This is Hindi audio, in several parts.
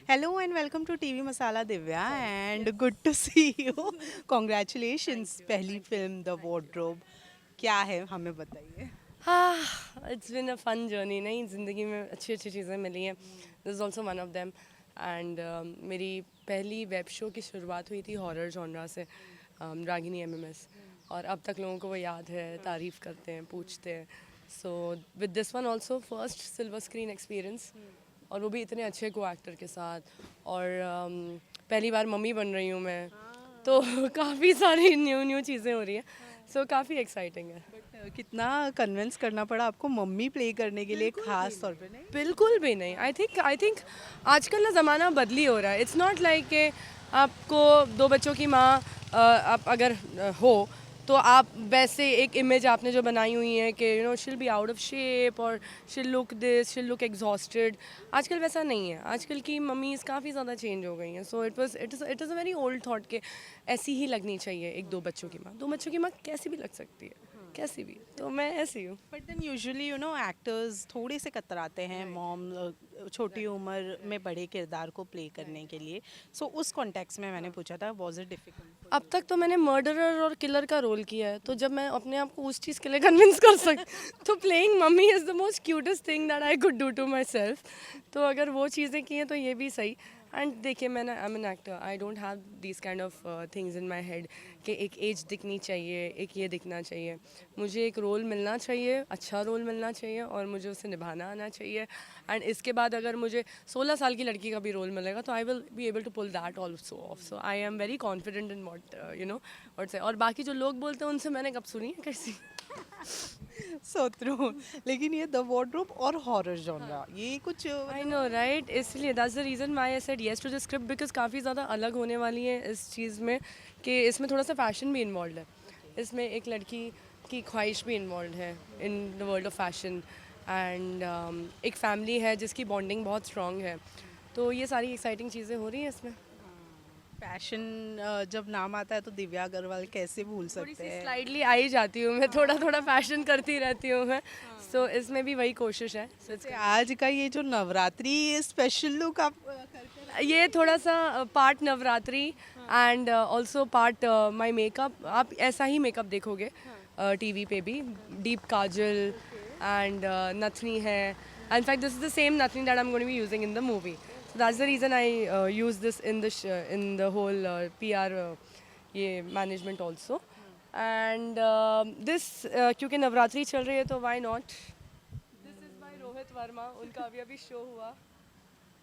Hello and welcome to TV Masala Divya and good to see you. Congratulations पहली फिल्म द वॉर्डरोब क्या है हमें बताइए. हाँ it's been a fun journey नहीं ज़िंदगी में अच्छी अच्छी चीज़ें मिली हैं this is also one of them and मेरी पहली वेब शो की शुरुआत हुई थी हॉरर जॉनरा से रागिनी एमएमएस और अब तक लोगों को वो याद है तारीफ़ करते हैं पूछते हैं so with this one also first silver screen experience और वो भी इतने अच्छे को एक्टर के साथ और पहली बार मम्मी बन रही हूँ मैं तो काफ़ी सारी न्यू न्यू चीज़ें हो रही हैं सो काफ़ी एक्साइटिंग है. कितना कन्विंस करना पड़ा आपको मम्मी प्ले करने के लिए खास तौर पे नहीं. बिल्कुल भी नहीं. आई थिंक आजकल ना ज़माना बदली हो रहा है. इट्स नॉट लाइक कि आपको दो बच्चों की माँ आप अगर हो तो आप वैसे एक इमेज आपने जो बनाई हुई है कि she'll be out of shape और शील लुक दिस शील लुक एग्जॉस्टेड. आजकल वैसा नहीं है. आजकल की मम्मीज़ काफ़ी ज़्यादा चेंज हो गई हैं. So it is a very old thought कि ऐसी ही लगनी चाहिए एक दो बच्चों की माँ. दो बच्चों की माँ कैसी भी लग सकती है कैसी भी. तो मैं ऐसी हूँ. बट देन यूजुअली एक्टर्स थोड़े से कतराते हैं मॉम छोटी उम्र में बड़े किरदार को प्ले करने के लिए. सो उस कॉन्टेक्स्ट में मैंने पूछा था वाज इट डिफिकल्ट. अब तक तो मैंने मर्डरर और किलर का रोल किया है तो जब मैं अपने आप को उस चीज़ के लिए कन्विंस कर सक तो playing mummy is the most cutest thing that I could do to myself. तो अगर वो चीज़ें की हैं तो ये भी सही. एंड देखिए मैंने I am an actor I don't have this kind of things in my head कि एक एज दिखनी चाहिए एक ये दिखना चाहिए. मुझे एक रोल मिलना चाहिए अच्छा रोल मिलना चाहिए और मुझे उसे निभाना आना चाहिए. एंड इसके बाद अगर मुझे 16 साल की लड़की का भी रोल मिलेगा तो I will be able to pull that also off. So I am very confident in what what say. और बाकी जो लोग बोलते हैं उनसे मैंने कब सुनी है कैसी. So true. लेकिन ये द वॉर्डरोब और हॉरर जॉनरा ये कुछ आई नो राइट. इसलिए that's the reason why I said yes to the script because काफ़ी ज़्यादा अलग होने वाली है इस चीज़ में कि इसमें थोड़ा सा फैशन भी इन्वॉल्व है. इसमें एक लड़की की ख्वाहिश भी इन्वॉल्व है in the world of fashion and एक फैमिली है जिसकी बॉन्डिंग बहुत स्ट्रॉन्ग है. तो ये सारी एक्साइटिंग चीज़ें हो रही हैं इसमें. फैशन जब नाम आता है तो दिव्या अग्रवाल कैसे भूल थोड़ी सकते सी हैं. स्लाइडली आ ही जाती हूँ मैं. थोड़ा थोड़ा फैशन करती रहती हूँ मैं. सो इसमें भी वही कोशिश है. So जैसे आज का ये जो नवरात्रि स्पेशल लुक आप ये थोड़ा सा part Navratri and also part my makeup. आप ऐसा ही मेकअप देखोगे टीवी पे भी. डीप काजल एंड नथनी है. In fact this is the same nathni that I am going to be using in the movie. So that's the reason I use this in the whole PR ये मैनेजमेंट ऑल्सो. एंड दिस क्योंकि नवरात्रि चल रही है तो why not. This is by Rohit Verma. उनका अभी अभी शो हुआ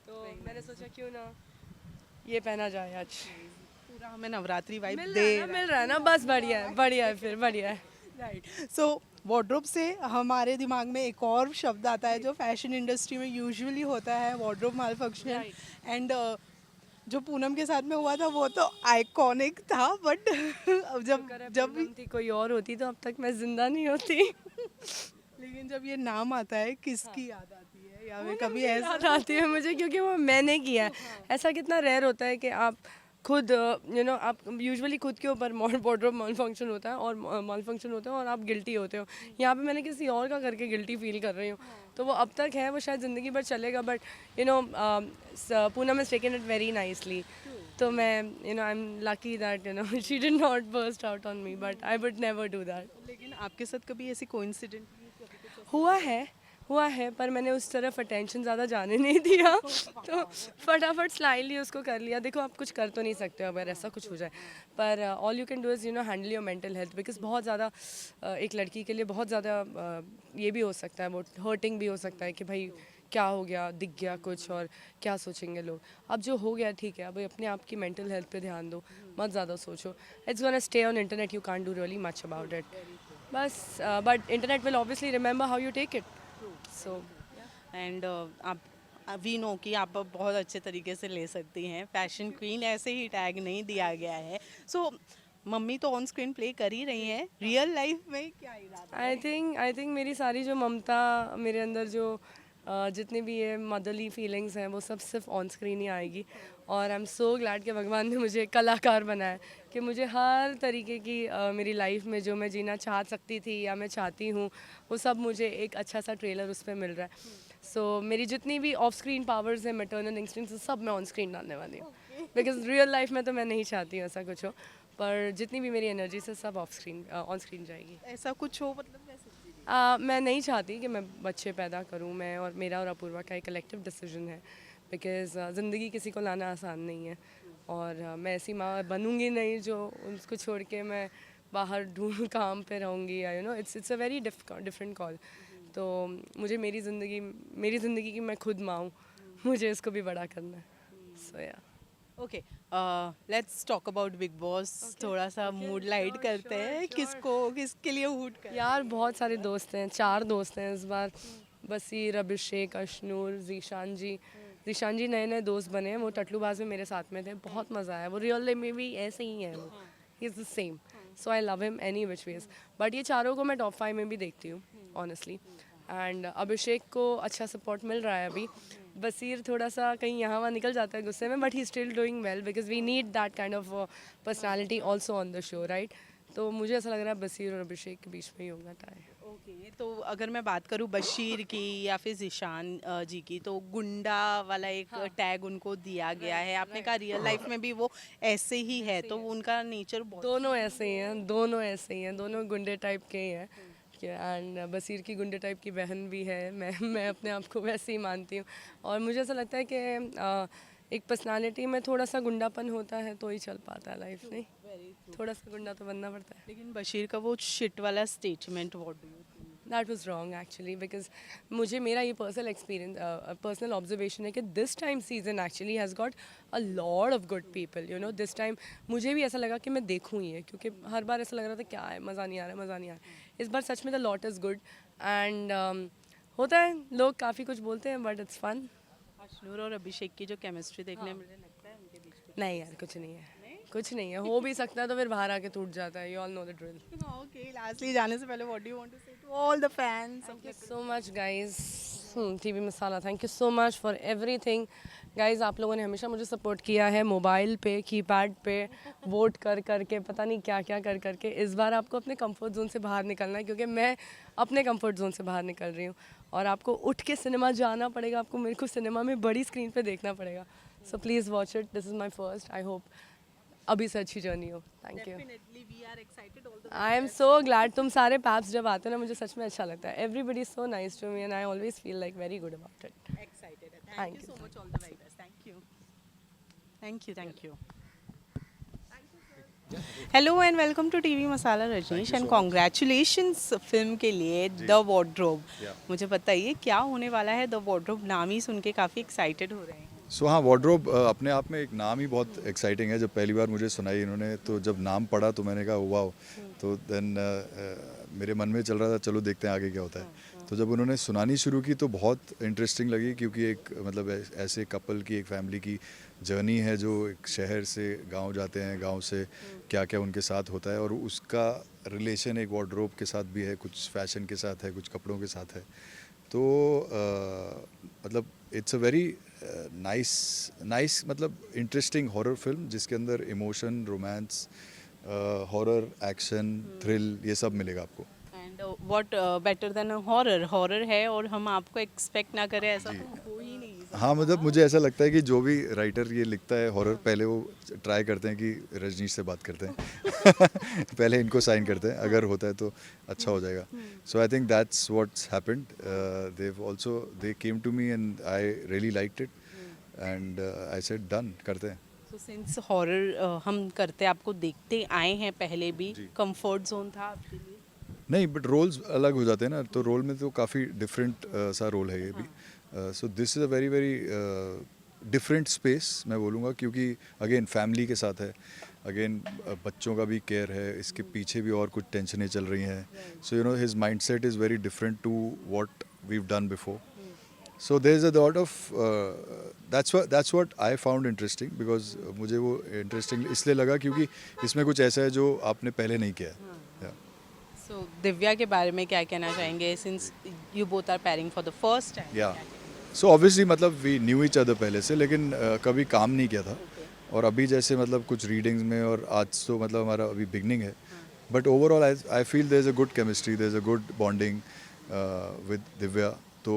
तो मैंने सोचा क्यों ना ये पहना जाए आज. पूरा हमें नवरात्रि वाइब मिल दे रहा है ना मिल रहा है ना. बस बढ़िया है फिर बढ़िया है. राइट. सो वार्डरोब से हमारे दिमाग में एक और शब्द आता है जो फैशन इंडस्ट्री में यूजुअली होता है वार्डरोब माल फंक्शन. एंड जो पूनम के साथ में हुआ था वो तो आइकॉनिक था बट जब जब भी थी कोई और होती तो अब तक मैं जिंदा नहीं होती. लेकिन जब ये नाम आता है किसकी याद आती है या फिर कभी मुझे ऐसा याद आती है मुझे क्योंकि वो मैंने किया है. ऐसा कितना रेयर होता है कि आप खुद आप यूजुअली खुद के ऊपर वार्डरोब मॉल फंक्शन होता है और मॉल फंक्शन होता है और आप गिल्टी होते हो. यहाँ पे मैंने किसी और का करके गिल्टी फील कर रही हूँ. तो वो अब तक है वो शायद ज़िंदगी भर चलेगा but Poonam has taken it very nicely. तो मैं I am lucky that she did not burst out on me but I would never do that. लेकिन आपके साथ कभी ऐसी कोइंसिडेंट हुआ है पर मैंने उस तरफ अटेंशन ज़्यादा जाने नहीं दिया. तो फटाफट स्लाइली उसको कर लिया. देखो आप कुछ कर तो नहीं सकते हो अगर ऐसा कुछ हो जाए. पर all you can do is handle your mental health because बहुत ज़्यादा एक लड़की के लिए बहुत ज़्यादा ये भी हो सकता है वो हर्टिंग भी हो सकता है कि भाई क्या हो गया दिख गया कुछ और क्या सोचेंगे लोग. अब जो हो गया ठीक है. अब अपने आप की मेंटल हेल्थ पे ध्यान दो. मत ज़्यादा सोचो. It's gonna stay on internet. You can't do really much about it. बस but internet will obviously remember how you take it. So and आप वी नो कि आप बहुत अच्छे तरीके से ले सकती हैं. फैशन क्वीन ऐसे ही टैग नहीं दिया गया है. सो मम्मी तो ऑन स्क्रीन प्ले कर ही रही हैं. रियल लाइफ में क्या इरादा है? आई थिंक मेरी सारी जो ममता मेरे अंदर जो जितनी भी ये मदरली फीलिंग्स हैं वो सब सिर्फ ऑन स्क्रीन ही आएगी. और आई एम सो ग्लैड कि भगवान ने मुझे एक कलाकार बनाया कि मुझे हर तरीके की मेरी लाइफ में जो मैं जीना चाह सकती थी या मैं चाहती हूँ वो सब मुझे एक अच्छा सा ट्रेलर उस पर मिल रहा है. सो मेरी जितनी भी ऑफ स्क्रीन पावर्स है, मैटरनल इंस्टिंक्ट्स, सब मैं ऑन स्क्रीन डालने वाली हूँ, बिकॉज रियल लाइफ में तो मैं नहीं चाहती हूँ ऐसा कुछ हो, पर जितनी भी मेरी एनर्जी है सब ऑफ स्क्रीन ऑन स्क्रीन जाएगी। ऐसा कुछ हो मतलब कैसे? मैं नहीं चाहती कि मैं बच्चे पैदा करूं, मैं और मेरा और अपूर्वा का एक कलेक्टिव डिसीजन है, बिकॉज़ ज़िंदगी किसी को लाना आसान नहीं है, और मैं ऐसी माँ बनूंगी नहीं जो उसको छोड़ के मैं बाहर ढूंढ काम पे रहूँगी, you know, it's a very different call. तो मुझे मेरी ज़िंदगी की मैं खुद माँ हूँ, मुझे इसको भी बड़ा करना है, सो या। Okay, let's talk about big boss. थोड़ा सा मूड लाइट करते हैं, किसके लिए हूट कर? यार बहुत सारे दोस्त हैं, 4 दोस्त हैं इस बार, बसीर, अभिषेक, अशनूर, जीशान जी नए नए दोस्त बने हैं, वो टटलूबाज में मेरे साथ में थे, बहुत मज़ा आया, वो रियल लाइफ में भी ऐसे ही है, वो he is the same, so I love him any which ways. But ये चारों को मैं टॉप 5 में भी देखती हूँ ऑनेस्टली, एंड अभिषेक को अच्छा सपोर्ट मिल रहा है अभी, बसीर थोड़ा सा कहीं यहाँ वहाँ निकल जाता है गुस्से में, but he still doing well because we need that kind of personality also on the show, right. तो मुझे ऐसा लग रहा है बसीर और अभिषेक के बीच में ही होगा टाई। ओके, तो अगर मैं बात करूँ बशीर की या फिर जिशान जी की, तो गुंडा वाला एक टैग उनको दिया गया है। आपने कहा रियल लाइफ में भी वो ऐसे ही है, तो उनका नेचर बहुत दोनों ऐसे ही हैं, दोनों गुंडे टाइप के ही हैं, एंड बसीर की गुंडे टाइप की बहन भी है, मैं अपने आप को वैसे ही मानती हूँ, और मुझे ऐसा लगता है कि एक पर्सनालिटी में थोड़ा सा गुंडापन होता है तो ही चल पाता है लाइफ, नहीं थोड़ा सा गुंडा तो बनना पड़ता है। लेकिन बशीर का वो शिट वाला statement, what do you think? That was wrong actually, because मुझे मेरा ये पर्सनल एक्सपीरियंस, पर्सनल ऑब्जर्वेशन है कि this time season actually has got a lot of good people, you know, this time मुझे भी ऐसा लगा कि मैं देखूँ ही है, क्योंकि हर बार ऐसा लग रहा था क्या है, मज़ा नहीं आ रहा है। इस बार सच में the lot is good, and होता है लोग काफ़ी कुछ बोलते हैं, बट इट्स फन। अशनूर और अभिषेक की जो केमिस्ट्री देखने में लगता है उनके बीच में। नहीं यार, कुछ नहीं है, हो भी सकता है तो फिर बाहर आके टूट जाता है, you all know the drill. Okay, lastly जाने से पहले what do you want to say to all the fans? Thank you so much guys, TV Masala, thank you so much for everything guys. आप लोगों ने हमेशा मुझे सपोर्ट किया है, मोबाइल पे, कीपैड पे, वोट कर करके, पता नहीं क्या क्या कर करके। इस बार आपको अपने कंफर्ट जोन से बाहर निकलना है, क्योंकि मैं अपने कंफर्ट जोन से बाहर निकल रही हूँ, और आपको उठ के सिनेमा जाना पड़ेगा, आपको मेरे को सिनेमा में बड़ी स्क्रीन पे देखना पड़ेगा, so please watch it, this is my first, I hope अभी से अच्छी जर्नी हो। Thank you, definitely we are excited all the I am so glad. तुम सारे पैप्स जब आते हो ना, मुझे सच में अच्छा लगता है, everybody is so nice to me and I always feel like very good about it. Excited. Thank you so much, all the very best. Thank you. Hello and welcome to TV Masala Rajneesh, and congratulations film के लिए द वार्डरोब। मुझे बताइए क्या होने वाला है द वार्डरोब, नाम ही सुन के काफ़ी एक्साइटेड हो रहे हैं। सो हाँ, वार्डरोब अपने आप में एक नाम ही बहुत एक्साइटिंग है। जब पहली बार मुझे सुनाई इन्होंने, तो जब नाम पढ़ा तो मैंने कहा वाह, तो देन मेरे मन में चल रहा था चलो देखते हैं आगे क्या होता है। तो जब उन्होंने सुनानी शुरू की तो बहुत इंटरेस्टिंग लगी, क्योंकि एक मतलब ऐसे कपल की, एक फैमिली की जर्नी है जो एक शहर से गांव जाते हैं, गांव से क्या क्या उनके साथ होता है, और उसका रिलेशन एक वार्डरोब के साथ भी है, कुछ फैशन के साथ है, कुछ कपड़ों के साथ है। तो मतलब इट्स अ वेरी नाइस मतलब इंटरेस्टिंग हॉरर फिल्म, जिसके अंदर emotion, romance, horror, action, thrill, ये सब मिलेगा आपको। And what better than horror है, और हम आपको एक्सपेक्ट ना करें ऐसा तो हो ही नहीं। हाँ, मतलब मुझे ऐसा लगता है कि जो भी राइटर ये लिखता है हॉरर, पहले वो ट्राई करते हैं कि रजनीश से बात करते हैं पहले इनको साइन करते हैं, अगर होता है तो अच्छा हो जाएगा। So I think that's what's happened. They came to me and I really liked it, and I said done, करते हैं। सो सिंस हॉरर हम करते आपको देखते आए हैं पहले भी, कंफर्ट जोन था आपके लिए? नहीं, बट रोल्स अलग हो जाते हैं ना, तो रोल में तो काफ़ी डिफरेंट सा रोल है ये भी। So this is a very very different space मैं बोलूँगा, क्योंकि अगेन फैमिली के साथ है, अगेन बच्चों का भी केयर है, इसके पीछे भी और कुछ टेंशनें चल रही हैं। So you know his mindset is very different to what we've done before. So there is a lot of that's what I found interesting, because मुझे वो इंटरेस्टिंग इसलिए लगा क्योंकि इसमें कुछ ऐसा है जो आपने पहले नहीं किया है। सो दिव्या के बारे में क्या कहना चाहेंगे, since you both are pairing for the first time? या सो ऑब्वियसली मतलब वी न्यू ईच अदर पहले से, लेकिन कभी काम नहीं किया था, और अभी जैसे मतलब कुछ रीडिंग्स में, और आज तो मतलब हमारा अभी बिगनिंग है, but overall I feel there is a good chemistry, there is a good bonding with Divya. तो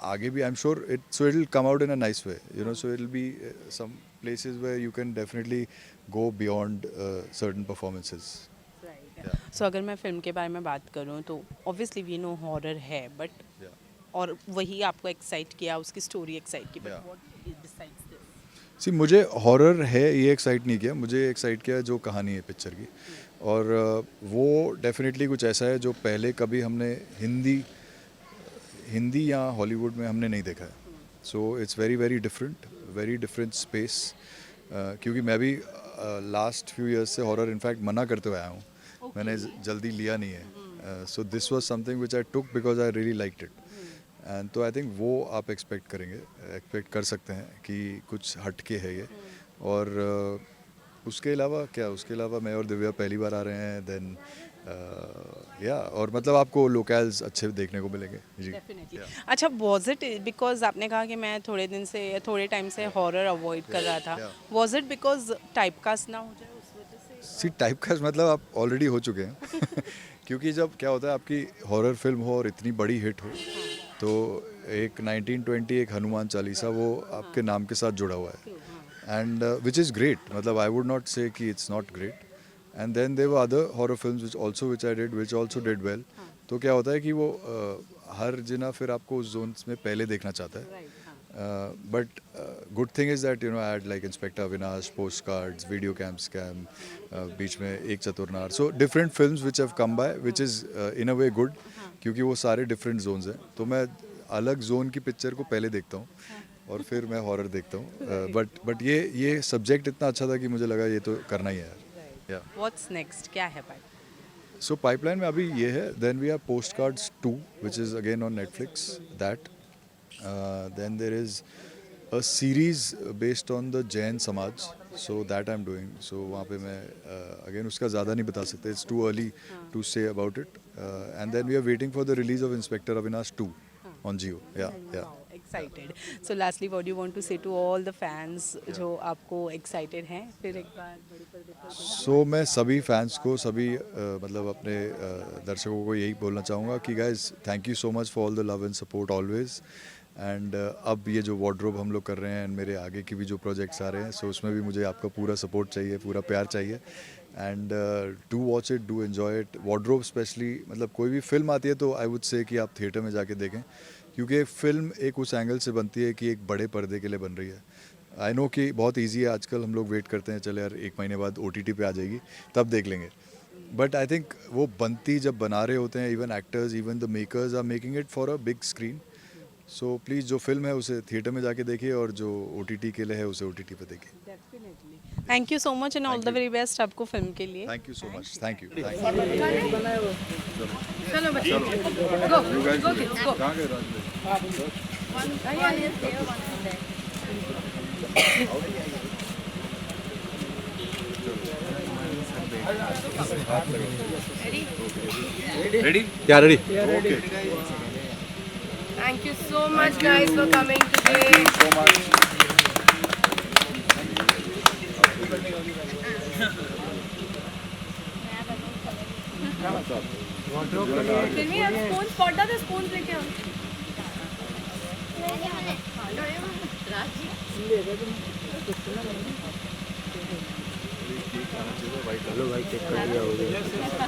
आगे भी I am sure it will come out in a nice way, you know. So it will be some places where you can definitely go beyond certain performances. So अगर मैं फिल्म के बारे में बात करूँ तो ऑब्वियसली वी नो हॉरर है, बट और वही आपको एक्साइट किया, उसकी स्टोरी एक्साइट की, but Yeah. What decides this? See मुझे हॉरर है ये एक्साइट नहीं किया, मुझे एक्साइट किया जो कहानी है पिक्चर की. और वो डेफिनेटली कुछ ऐसा है जो पहले कभी हमने हिंदी या हॉलीवुड में हमने नहीं देखा है. So it's very different space. क्योंकि मैं भी लास्ट फ्यू इयर्स से हॉरर इनफैक्ट मना करते हुए आया हूँ. मैंने जल्दी लिया नहीं है. So this was something which I took because I really liked it. And तो आई थिंक वो आप एक्सपेक्ट कर सकते हैं कि कुछ हटके है ये. और उसके अलावा मैं और दिव्या पहली बार आ रहे हैं. देन या और मतलब आपको लोकल्स अच्छे देखने को मिलेंगे जी. डेफिनेटली. अच्छा, वाज इट बिकॉज आपने कहा कि मैं थोड़े टाइम से हॉरर अवॉइड कर रहा था, वाज इट बिकॉज टाइपकास्ट ना हो जाए उस वजह से? सी टाइपकास्ट मतलब आप ऑलरेडी हो चुके हैं. क्योंकि जब क्या होता है आपकी हॉरर फिल्म हो और इतनी बड़ी हिट हो, तो एक 1920 एक हनुमान चालीसा वो आपके नाम के साथ जुड़ा हुआ है. And which is great. मतलब आई वुड नॉट से कि it's not great. And then there were other horror films which I did which also did well. तो क्या होता है कि वो हर जना फिर आपको उस जोन में पहले देखना चाहता है. But good thing is that I had like inspector Avinash, post cards, video cam scam, बीच में एक Chaturnar. So different films which have come by which is in a way good, क्योंकि वो सारे डिफरेंट जोन्स हैं. तो मैं अलग जोन की पिक्चर को पहले देखता हूँ और फिर मैं हॉरर देखता हूँ. बट ये सब्जेक्ट इतना अच्छा था कि मुझे लगा ये तो करना ही है यार. व्हाट्स नेक्स्ट, क्या है भाई? सो पाइपलाइन में अभी ये है. Then we have post cards 2 which is again on Netflix. That then there is a series based on the Jain samaj. So that I am doing. So वहाँ पे मैं अगेन उसका ज़्यादा नहीं बता सकते. It's too early to say about it. And then we are waiting for the release of inspector Avinash 2 on Jio. Yeah. Excited. So lastly, what do you want to say to all the fans जो आपको excited हैं? फिर एक बार बड़ी पर्दे पर. सो मैं सभी फैंस को, सभी मतलब अपने दर्शकों को यही बोलना चाहूँगा कि guys thank you so much for all the love and support always. And अब ये जो वार्डरोब हम लोग कर रहे हैं, मेरे आगे की भी जो प्रोजेक्ट्स आ रहे हैं, सो उसमें भी मुझे आपका पूरा सपोर्ट चाहिए, पूरा प्यार चाहिए. And do watch it, do enjoy it. Wardrobe specially, मतलब कोई भी फिल्म आती है तो आई वुड से कि आप थिएटर में जाके देखें, क्योंकि फिल्म एक उस एंगल से बनती है कि एक बड़े पर्दे के लिए बन रही है. आई नो कि बहुत इजी है आजकल, हम लोग वेट करते हैं चले यार 1 महीने बाद OTT पे आ जाएगी तब देख लेंगे. बट आई थिंक वो बनती जब बना रहे होते हैं, even actors, even the makers are making it for a big screen. So please जो फिल्म है उसे थिएटर में जाके देखिए और जो OTT के लिए है उसे OTT पे देखिए. Definitely. Thank you so much and all the very best आपको फिल्म के लिए. Thank you so much. Thank you. चलो बच्चे, go kids, go. रेडी? क्या ready? Thank you so much guys for coming today. So much. फिर भी आप स्पून पॉटा तो स्पून लेके आओ.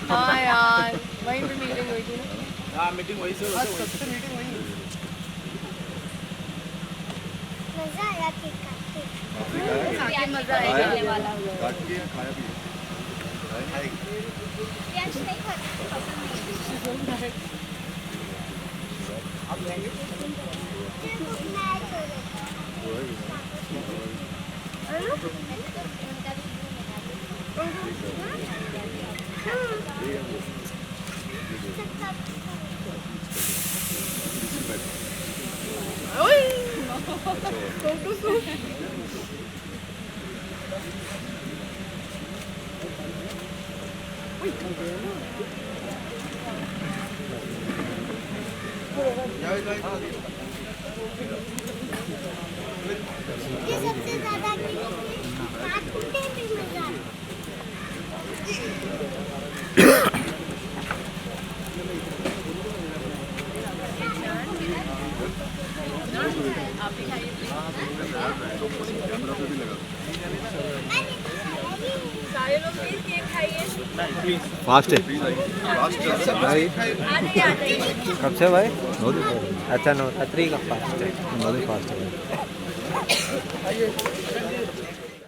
हाँ यार, वहीं पे मीटिंग हुई थी ना. हाँ मीटिंग वही से आज सबसे मीटिंग हुई. मजा आया केक काट के. मजा आएगा. काट के खाया भी है. प्याज नहीं खाते, पसंद नहीं. मुझे भूख मैच हो रहा ये सबसे ज्यादा काटने में मजा आता है. फास्ट है भाई। कब से भाई? अच्छा नवरात्रि का फास्ट है। फास्ट है